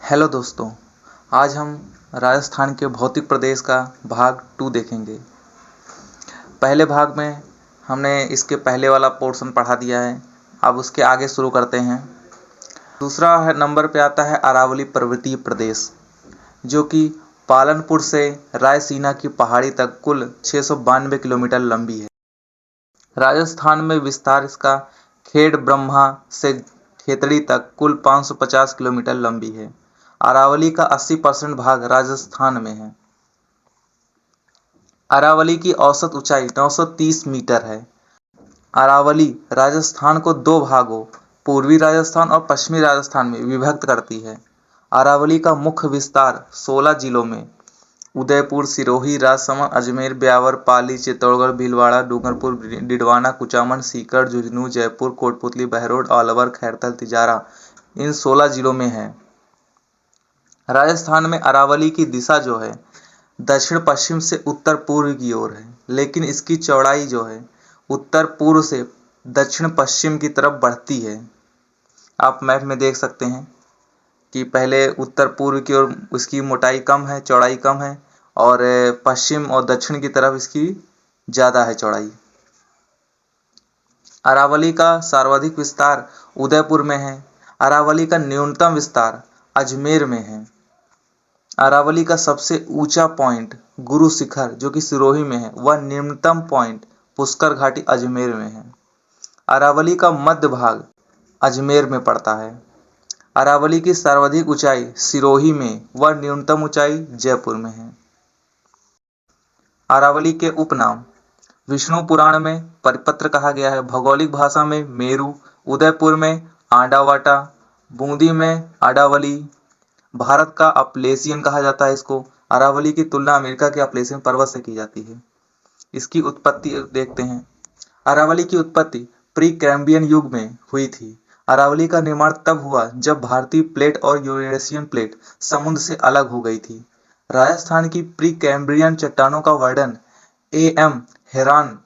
Hello दोस्तों, आज हम राजस्थान के भौतिक प्रदेश का भाग 2 देखेंगे। पहले भाग में हमने इसके पहले वाला पोर्शन पढ़ा दिया है। अब उसके आगे शुरू करते हैं। दूसरा नंबर पे आता है अरावली पर्वतीय प्रदेश, जो कि पालनपुर से रायसीना की पहाड़ी तक कुल 692 किलोमीटर लंबी है। राजस्थान में विस्तार इसका खेड़ ब्रह्मा से खेतड़ी तक कुल 550 किलोमीटर लंबी है। अरावली का 80% भाग राजस्थान में है। अरावली की औसत ऊंचाई 930 मीटर है। अरावली राजस्थान को दो भागों पूर्वी राजस्थान और पश्चिमी राजस्थान में विभक्त करती है। अरावली का मुख्य विस्तार 16 जिलों में उदयपुर, सिरोही, राजसमंद, अजमेर, ब्यावर, पाली, चित्तौड़गढ़, भीलवाड़ा, डूंगरपुर, डिडवाना, कुचामन, सीकर, झुंझुनू, जयपुर, कोटपुतली, बहरोड, अलवर, खैरथल, तिजारा इन 16 जिलों में है। राजस्थान में अरावली की दिशा जो है दक्षिण पश्चिम से उत्तर पूर्व की ओर है, लेकिन इसकी चौड़ाई जो है उत्तर पूर्व से दक्षिण पश्चिम की तरफ बढ़ती है। आप मैप में देख सकते हैं कि पहले उत्तर पूर्व की ओर इसकी मोटाई कम है, चौड़ाई कम है, और पश्चिम और दक्षिण की तरफ इसकी ज़्यादा है चौड़ाई। अरावली का सर्वाधिक विस्तार उदयपुर में है। अरावली का न्यूनतम विस्तार अजमेर में है। अरावली का सबसे ऊंचा पॉइंट गुरु शिखर जो कि सिरोही में है, वह निम्नतम पॉइंट पुष्कर घाटी अजमेर में है। अरावली का मध्य भाग अजमेर में पड़ता है। अरावली की सर्वाधिक ऊंचाई सिरोही में, व न्यूनतम ऊंचाई जयपुर में है। अरावली के उपनाम विष्णु पुराण में परिपत्र कहा गया है, भौगोलिक भाषा में मेरू, उदयपुर में आंडावाटा, बूंदी में अडावली, भारत का अपलेशियन कहा जाता है इसको। अरावली की तुलना अमेरिका के अपलेशियन पर्वत से की जाती है। इसकी उत्पत्ति देखते हैं। अरावली की उत्पत्ति प्री कैम्ब्रियन युग में हुई थी। अरावली का निर्माण तब हुआ जब भारतीय प्लेट और यूरेशियन प्लेट समुद्र से अलग हो गई थी। राजस्थान की प्री कैम्ब्रियन चट्टानों का वर्णन एम हेरान,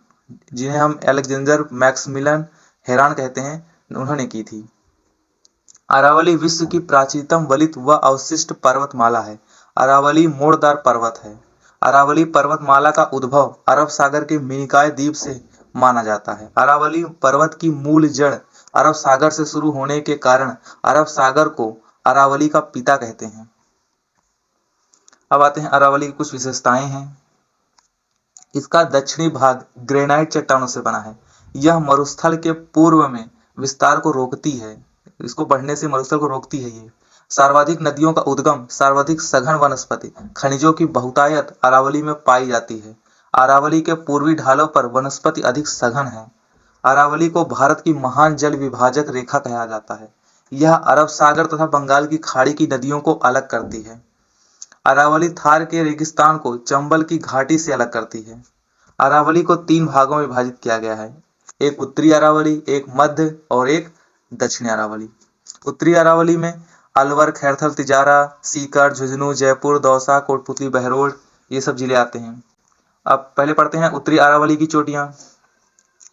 जिन्हें हम अलेक्जेंडर मैक्समिलन हेरान कहते हैं, उन्होंने की थी। अरावली विश्व की प्राचीनतम वलित व अवशिष्ट पर्वतमाला है। अरावली मोड़दार पर्वत है। अरावली पर्वतमाला का उद्भव अरब सागर के मिनिकॉय द्वीप से माना जाता है। अरावली पर्वत की मूल जड़ अरब सागर से शुरू होने के कारण अरब सागर को अरावली का पिता कहते हैं। अब आते हैं अरावली की कुछ विशेषताएं हैं। इसका दक्षिणी भाग ग्रेनाइट चट्टानों से बना है। यह मरुस्थल के पूर्व में विस्तार को रोकती है, इसको बढ़ने से मरुस्थल को रोकती है। ये सर्वाधिक नदियों का उद्गम, सर्वाधिक सघन वनस्पति, खनिजों की बहुतायत अरावली में पाई जाती है। अरावली के पूर्वी ढालों पर वनस्पति अधिक सघन है। अरावली को भारत की महान जल विभाजक रेखा कहा जाता है। यह अरब सागर तथा बंगाल की खाड़ी की नदियों को अलग करती है। अरावली थार के रेगिस्तान को चंबल की घाटी से अलग करती है। अरावली को 3 भागों में विभाजित किया गया है, एक उत्तरी अरावली, एक मध्य और एक दक्षिणी अरावली। उत्तरी अरावली में अलवर, खैरथल, तिजारा, सीकर, झुंझुनू, जयपुर, दौसा, कोटपुतली, बहरोड ये सब जिले आते हैं। अब पहले पढ़ते हैं उत्तरी अरावली की चोटियां।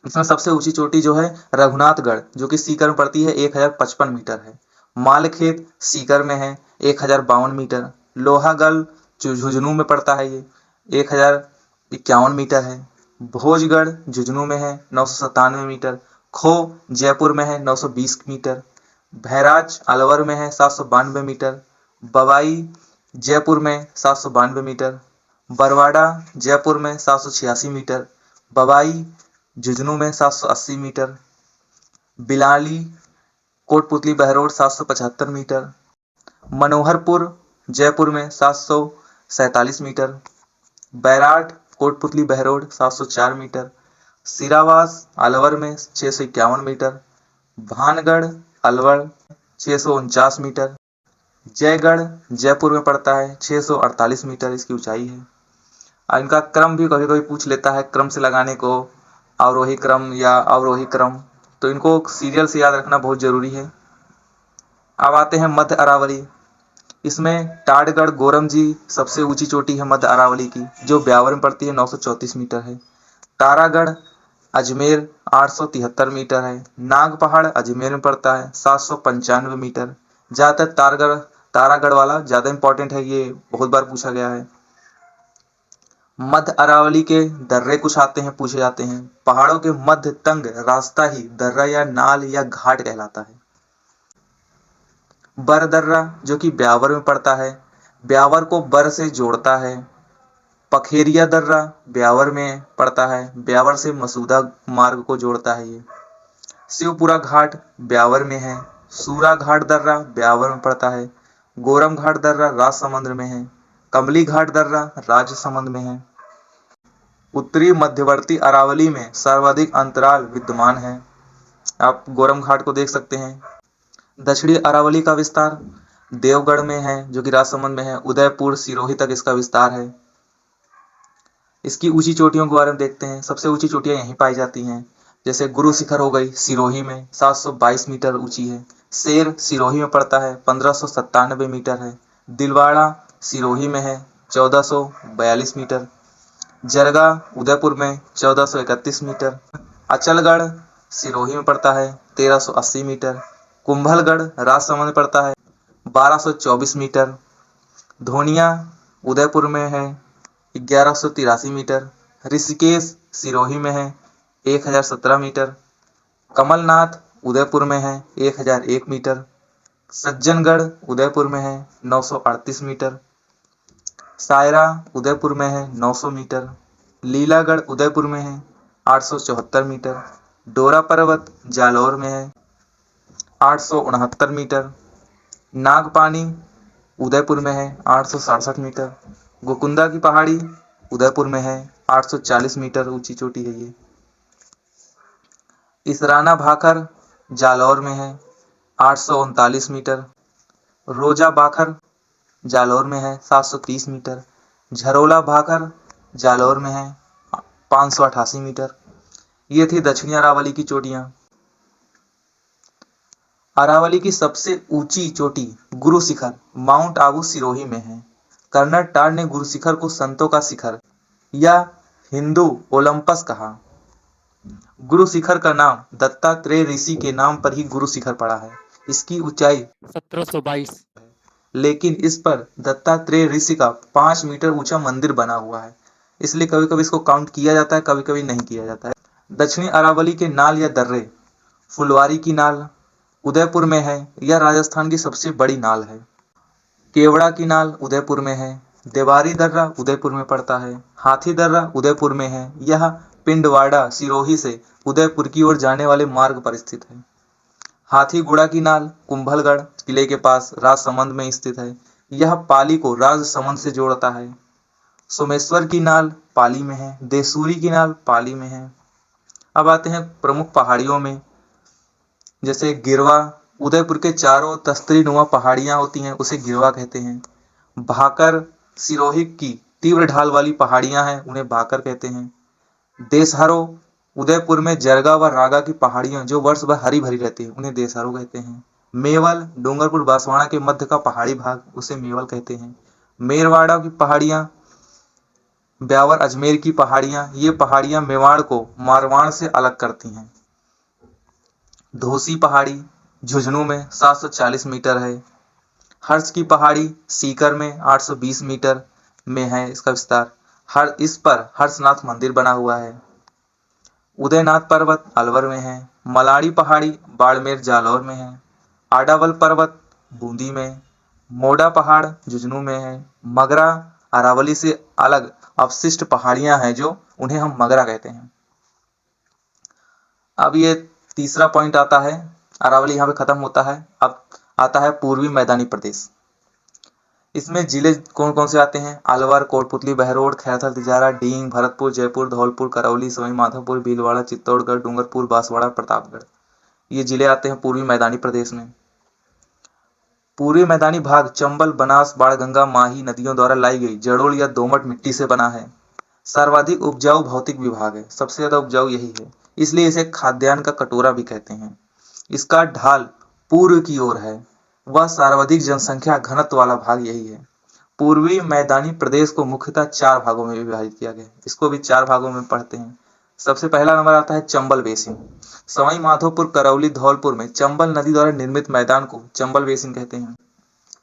इसमें सबसे ऊंची चोटी जो है रघुनाथगढ़, जो कि सीकर में पड़ती है, 1055 मीटर है। मालखेत सीकर में है, 1052 मीटर। लोहागल झुंझुनू में पड़ता है, ये 1051 मीटर है। भोजगढ़ झुंझुनू में है, 997 मीटर। खो जयपुर में है, 920 मीटर। भैराज अलवर में है, 792 मीटर। बवाई जयपुर में 792 मीटर। बरवाड़ा जयपुर में 786 मीटर। बवाई झुंझुनू में 780 metre. Bilali Kotputli Behror 775 metre. Manoharpur Jaipur में 747 मीटर। बैराट कोटपुतली बहरोड 704 मीटर। सिरावास अलवर में 651 मीटर। भानगढ़ अलवर 649 मीटर। जयगढ़ जयपुर में पड़ता है, 648 मीटर इसकी ऊंचाई है। इनका क्रम भी कभी कभी पूछ लेता है, क्रम से लगाने को आरोही क्रम या अवरोही क्रम, तो इनको सीरियल से याद रखना बहुत जरूरी है। अब आते हैं मध्य अरावली। इसमें टाटगढ़ गोरमजी सबसे ऊंची चोटी है मध्य अरावली की, जो ब्यावर में पड़ती है, 934 मीटर है। तारागढ़ अजमेर 873 मीटर है। नाग पहाड़ अजमेर में पड़ता है, 795 मीटर। ज्यादातर तारगढ़ तारागढ़ वाला ज्यादा इंपॉर्टेंट है, ये बहुत बार पूछा गया है। मध्य अरावली के दर्रे कुछ आते हैं, पूछे जाते हैं। पहाड़ों के मध्य तंग रास्ता ही दर्रा या नाल या घाट कहलाता है। बर दर्रा जो कि ब्यावर में पड़ता है, ब्यावर को बर से जोड़ता है। पखेरिया दर्रा ब्यावर में पड़ता है, ब्यावर से मसूदा मार्ग को जोड़ता है ये। शिवपुरा घाट ब्यावर में है। सूरा घाट दर्रा ब्यावर में पड़ता है। गोरम घाट दर्रा राजसमंद में है। कमली घाट दर्रा राजसमंद में है। उत्तरी मध्यवर्ती अरावली में सर्वाधिक अंतराल विद्यमान है। आप गोरम घाट को देख सकते हैं। दक्षिणी अरावली का विस्तार देवगढ़ में है जो कि राजसमंद में है। उदयपुर सिरोही तक इसका विस्तार है। इसकी ऊंची चोटियों के बारे में देखते हैं। सबसे ऊंची चोटियां यहीं पाई जाती हैं, जैसे गुरु शिखर हो गई सिरोही में 722 मीटर ऊंची है। शेर सिरोही में पड़ता है, 1597 मीटर है। दिलवाड़ा सिरोही में है, 1442 मीटर। जरगा उदयपुर में 1431 मीटर। अचलगढ़ सिरोही में पड़ता है, 1380 मीटर। कुंभलगढ़ राजसमंद में पड़ता है, 1224 मीटर। धोनिया उदयपुर में है, 1183 मीटर। ऋषिकेश सिरोही में है, 1017 मीटर। कमलनाथ उदयपुर में है, 1001 मीटर। सज्जनगढ़ उदयपुर में है, 938 मीटर। सायरा उदयपुर में है, 900 मीटर। लीलागढ़ उदयपुर में है, 874 मीटर। डोरा पर्वत जालौर में है, 869 मीटर। नागपानी उदयपुर में है, 867 मीटर। गोकुंदा की पहाड़ी उदयपुर में है, 840 मीटर ऊंची चोटी है ये। इसराना भाखर जालौर में है, 839 मीटर। रोजा भाखर जालौर में है, 730 मीटर। झरोला भाखर जालौर में है, 588 मीटर। ये थी दक्षिणी अरावली की चोटियां। अरावली की सबसे ऊंची चोटी गुरु शिखर माउंट आबू सिरोही में है। कर्नल टार ने गुरु शिखर को संतों का शिखर या हिंदू ओलंपस कहा। गुरु शिखर का नाम दत्तात्रेय ऋषि के नाम पर ही गुरु शिखर पड़ा है। इसकी ऊंचाई 1722 लेकिन इस पर दत्तात्रेय ऋषि का 5 मीटर ऊंचा मंदिर बना हुआ है, इसलिए कभी कभी इसको काउंट किया जाता है, कभी कभी नहीं किया जाता है। दक्षिणी अरावली के नाल या दर्रे फुलवारी की नाल उदयपुर में है, यह राजस्थान की सबसे बड़ी नाल है। केवड़ा की नाल उदयपुर में है। देवारी दर्रा उदयपुर में पड़ता है। हाथी दर्रा उदयपुर में है, यह पिंडवाड़ा सिरोही से उदयपुर की ओर जाने वाले मार्ग पर स्थित है। हाथीगुड़ा की नाल कुंभलगढ़ किले के पास राजसमंद में स्थित है, यह पाली को राजसमंद से जोड़ता है। सोमेश्वर की नाल पाली में है। देसूरी की नाल पाली में है। अब आते हैं प्रमुख पहाड़ियों में, जैसे गिरवा उदयपुर के चारों तस्तरी नुमा पहाड़ियां होती हैं, उसे गिरवा कहते हैं। भाकर सिरोही की तीव्र ढाल वाली पहाड़ियां हैं, उन्हें भाकर कहते हैं। देसहरो उदयपुर में जरगा व रागा की पहाड़ियां जो वर्ष भर हरी भरी रहती है, उन्हें देसहरो कहते हैं। मेवल डूंगरपुर बांसवाड़ा के मध्य का पहाड़ी भाग, उसे मेवल कहते हैं। मेरवाड़ा की पहाड़ियां, ब्यावर अजमेर की पहाड़ियां, ये पहाड़ियां मेवाड़ को मारवाड़ से अलग करती हैं। धोसी पहाड़ी झुंझुनू में 740 मीटर है। हर्ष की पहाड़ी सीकर में 820 मीटर में है इसका विस्तार। इस पर हर्षनाथ मंदिर बना हुआ है। उदयनाथ पर्वत अलवर में है। मलाड़ी पहाड़ी बाड़मेर जालौर में है। आडावल पर्वत बूंदी में। मोड़ा पहाड़ झुंझुनू में है। मगरा अरावली से अलग अवशिष्ट पहाड़ियां हैं जो उन्हें हम मगरा कहते हैं। अब ये तीसरा पॉइंट आता है, अरावली यहाँ पे खत्म होता है। अब आता है पूर्वी मैदानी प्रदेश। इसमें जिले कौन कौन से आते हैं? अलवर, कोटपुतली, बहरोड, खैरथल, तिजारा, डींग, भरतपुर, जयपुर, धौलपुर, करौली, सवाई माधोपुर, भीलवाड़ा, चित्तौड़गढ़, डूंगरपुर, बांसवाड़ा, प्रतापगढ़। ये जिले आते हैं पूर्वी मैदानी प्रदेश में। पूर्वी मैदानी भाग चंबल, बनास, बाणगंगा, माही नदियों द्वारा लाई गई जड़ोल या दोमट मिट्टी से बना है। सर्वाधिक उपजाऊ भौतिक विभाग है, सबसे ज्यादा उपजाऊ यही है, इसलिए इसे खाद्यान्न का कटोरा भी कहते हैं। इसका ढाल पूर्व की ओर है। वह सर्वाधिक जनसंख्या घनत्व वाला भाग यही है। पूर्वी मैदानी प्रदेश को मुख्यतः 4 भागों में विभाजित किया गया है। इसको भी 4 भागों में पढ़ते हैं। सबसे पहला नंबर आता है चंबल बेसिन। सवाई माधोपुर, करौली, धौलपुर में चंबल नदी द्वारा निर्मित मैदान को चंबल बेसिन कहते हैं।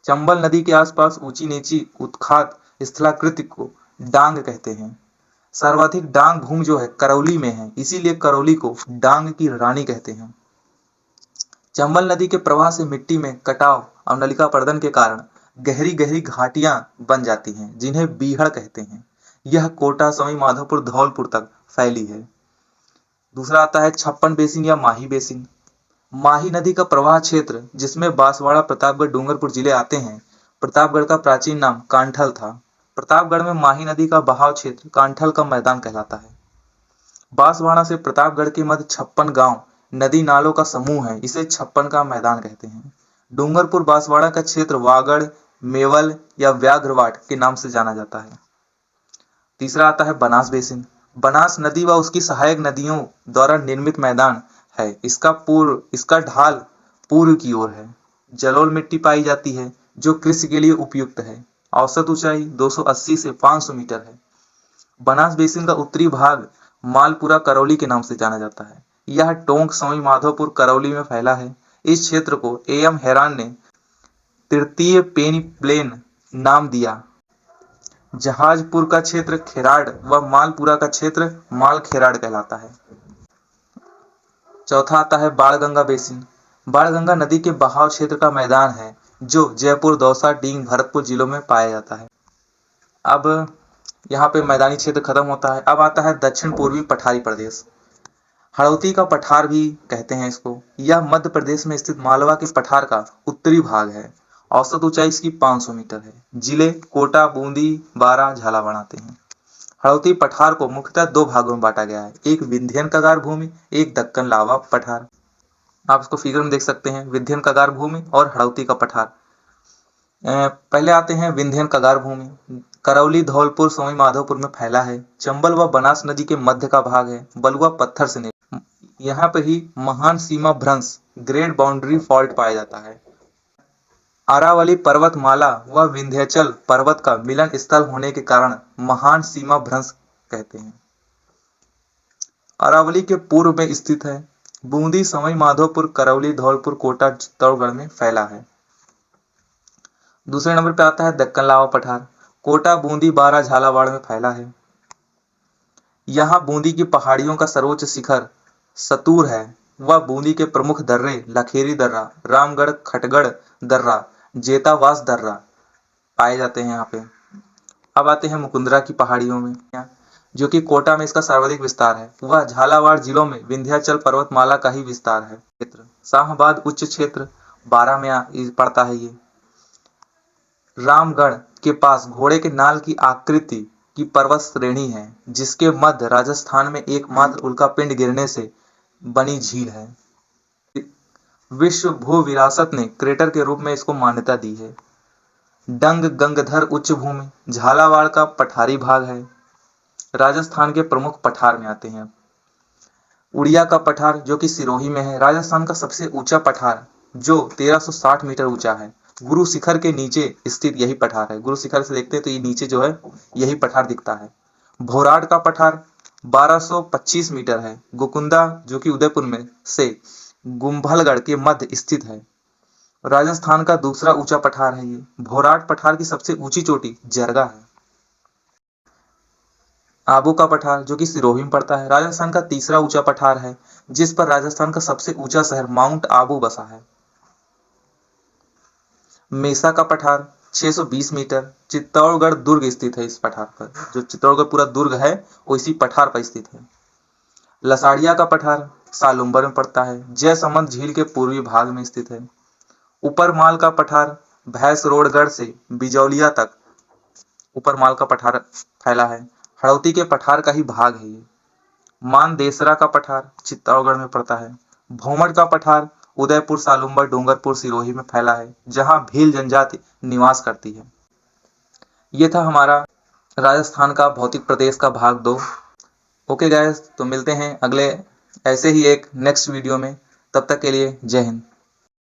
चंबल नदी के आसपास ऊंची नीची उत्खात स्थलाकृति को डांग कहते हैं। सर्वाधिक डांग भूमि जो है करौली में है, इसीलिए करौली को डांग की रानी कहते हैं। चंबल नदी के प्रवाह से मिट्टी में कटाव और नलिका पर्दन के कारण गहरी गहरी घाटियां बन जाती हैं, जिन्हें बीहड़ कहते हैं। यह कोटा, सवाई माधोपुर, धौलपुर तक फैली है। दूसरा आता है छप्पन बेसिन या माही बेसिन। माही नदी का प्रवाह क्षेत्र, जिसमें बांसवाड़ा, प्रतापगढ़, डूंगरपुर जिले आते हैं। प्रतापगढ़ का प्राचीन नाम कांठल था। प्रतापगढ़ में माही नदी का बहाव क्षेत्र कांठल का मैदान कहलाता है। बांसवाड़ा से प्रतापगढ़ के मध्य 56 गांव नदी नालों का समूह है, इसे 56 का मैदान कहते हैं। डूंगरपुर बांसवाड़ा का क्षेत्र वागड़, मेवल या व्याघ्रवाट के नाम से जाना जाता है। तीसरा आता है बनास बेसिन। बनास नदी व उसकी सहायक नदियों द्वारा निर्मित मैदान है। इसका ढाल पूर्व की ओर है। जलोढ़ मिट्टी पाई जाती है जो कृषि के लिए उपयुक्त है। औसत ऊंचाई 280 से 500 मीटर है। बनास बेसिन का उत्तरी भाग मालपुरा करौली के नाम से जाना जाता है। यह टोंक, सवाई माधोपुर, करौली में फैला है। इस क्षेत्र को एम हेरान ने तृतीय पेनी प्लेन नाम दिया। जहाजपुर का क्षेत्र खेराड व मालपुरा का क्षेत्र मालखेराड कहलाता है। चौथा आता है बाणगंगा बेसिन। बाणगंगा नदी के बहाव क्षेत्र का मैदान है, जो जयपुर, दौसा, डींग, भरतपुर जिलों में पाया जाता है। अब यहाँ पे मैदानी क्षेत्र खत्म होता है। अब आता है दक्षिण पूर्वी पठारी प्रदेश। हड़ौती का पठार भी कहते हैं इसको। यह मध्य प्रदेश में स्थित मालवा के पठार का उत्तरी भाग है। औसत ऊंचाई इसकी 500 मीटर है। जिले कोटा, बूंदी, बारां, झालावाड़ आते हैं। हड़ौती पठार को मुख्यतः 2 भागों में बांटा गया है, एक विंध्यन कगार भूमि, एक दक्कन लावा पठार। आप इसको फिगर में देख सकते हैं, विंध्यन कगार भूमि और हड़ौती का पठार। पहले आते हैं विंध्यन कगार भूमि। करौली, धौलपुर, सवाई माधोपुर में फैला है। चंबल व बनास नदी के मध्य का भाग है। बलुआ पत्थर से यहाँ पर ही महान सीमा भ्रंश ग्रेट बाउंड्री फॉल्ट पाया जाता है। अरावली पर्वतमाला व विंध्याचल पर्वत का मिलन स्थल होने के कारण महान सीमा भ्रंश कहते हैं। अरावली के पूर्व में स्थित है। बूंदी, सवाई माधोपुर, करौली, धौलपुर, कोटा, चित्तौड़गढ़ में फैला है। दूसरे नंबर पे आता है दक्कन लावा पठार। कोटा, बूंदी, बारां, झालावाड़ में फैला है। यहाँ बूंदी की पहाड़ियों का सर्वोच्च शिखर सतूर है। वह बूंदी के प्रमुख दर्रे लखेरी दर्रा, रामगढ़, खटगढ़ दर्रा, जेतावास दर्रा पाए जाते हैं यहाँ पे। अब आते हैं मुकुंदरा की पहाड़ियों में, जो कि कोटा में इसका सर्वाधिक विस्तार है। वह झालावाड़ जिलों में विंध्याचल पर्वतमाला का ही विस्तार है। क्षेत्र शाहबाद उच्च क्षेत्र 12 में पड़ता है। ये रामगढ़ के पास घोड़े के नाल की आकृति की पर्वत श्रेणी है, जिसके मध्य राजस्थान में एकमात्र उल्कापिंड गिरने से बनी झील है। विश्व भू विरासत ने क्रेटर के रूप में इसको मान्यता दी है। डंग गंगधर उच्च भूमि झालावाड़ का पठारी भाग है। राजस्थान के प्रमुख पठार में आते हैं। उड़िया का पठार, जो कि सिरोही में है, राजस्थान का सबसे ऊंचा पठार, जो 1360 मीटर ऊंचा है। गुरु शिखर के नीचे स्थित यही पठार है। गुरु शिखर से देखते हैं तो ये नीचे जो है यही पठार दिखता है। भोराड का पठार 1225 मीटर है। गोकुंदा, जो कि उदयपुर में से गुम्भलगढ़ के मध्य स्थित है, राजस्थान का दूसरा ऊंचा पठार है। ये भोराड पठार की सबसे ऊंची चोटी जरगा है। आबू का पठार, जो कि सिरोही में पड़ता है, राजस्थान का तीसरा ऊंचा पठार है, जिस पर राजस्थान का सबसे ऊंचा शहर माउंट आबू बसा है। मेसा का पठार 620 मीटर, चित्तौड़गढ़ दुर्ग स्थित है। इस पठार पर जो चित्तौड़गढ़ पूरा दुर्ग है वो इसी पठार पर स्थित है। लसाड़िया का पठार सालुम्बर में पड़ता है, जयसमंद झील के पूर्वी भाग में स्थित है। ऊपरमाल का पठार भैंसरोडगढ़ से बिजौलिया तक ऊपरमाल का पठार फैला है। हड़ौती के पठार का ही भाग है ये। मानदेसरा का पठार चित्तौड़गढ़ में पड़ता है। भौमड़ का पठार उदयपुर, सालुम्बर, डूंगरपुर, सिरोही में फैला है, जहां भील जनजाति निवास करती है। ये था हमारा राजस्थान का भौतिक प्रदेश का भाग 2। ओके गाइस, तो मिलते हैं अगले ऐसे ही एक नेक्स्ट वीडियो में। तब तक के लिए जय हिंद।